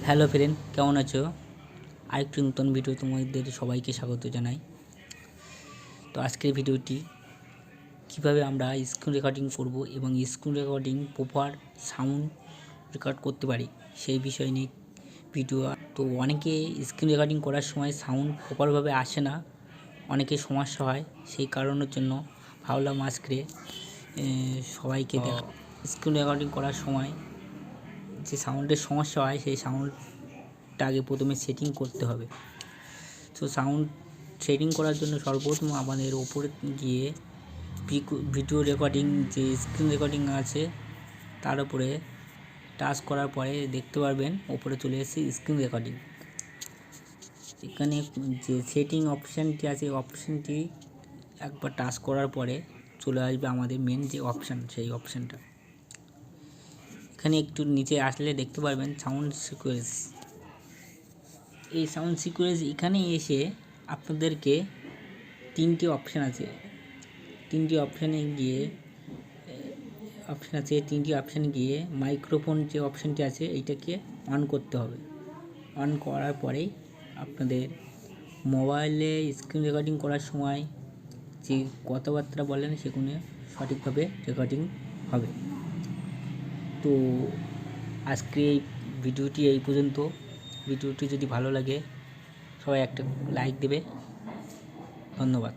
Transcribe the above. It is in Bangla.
হ্যালো ফ্রেন্ড, কেমন আছো? আরেকটি নতুন ভিডিও তোমাদের সবাইকে স্বাগত জানাই। তো আজকের ভিডিওটি কিভাবে আমরা স্ক্রিন রেকর্ডিং করব এবং screen recording proper sound record করতে পারি সেই বিষয় নিয়ে ভিডিও। তো অনেকে স্ক্রিন রেকর্ডিং করার সময় সাউন্ড প্রপারভাবে আসে না, অনেকে সমস্যা হয়। সেই কারণের জন্য ভাবলাম আজকে সবাইকে দেখা স্ক্রিন রেকর্ডিং করার সময় যে সাউন্ডের সমস্যা হয় সেই সাউন্ডটা আগে প্রথমে সেটিং করতে হবে। তো সাউন্ড সেটিং করার জন্য সর্বপ্রথম আমাদের ওপরে গিয়ে ভিডিও রেকর্ডিং যে স্ক্রিন রেকর্ডিং আছে তার উপরে টাচ করার পরে দেখতে পারবেন ওপরে চলে এসেছে স্ক্রিন রেকর্ডিং। এখানে যে সেটিং অপশানটি আছে অপশানটি একবার টাচ করার পরে চলে আসবে আমাদের মেন যে অপশান, সেই অপশানটা। এখানে একটু নিচে আসলে দেখতে পারবেন সাউন্ড সিকোয়েন্স। এই সাউন্ড সিকোয়েন্স এখানে এসে আপনাদেরকে তিনটি অপশান আছে, তিনটি অপশানে গিয়ে মাইক্রোফোন যে অপশানটি আছে এইটাকে অন করতে হবে। অন করার পরেই আপনাদের মোবাইলে স্ক্রিন রেকর্ডিং করার সময় যে কথাবার্তা বলেন সেগুলো সঠিকভাবে রেকর্ডিং হবে। তো আজকে এই ভিডিওটি এই পর্যন্ত। ভিডিওটি যদি ভালো লাগে সবাই একটা লাইক দেবে। ধন্যবাদ।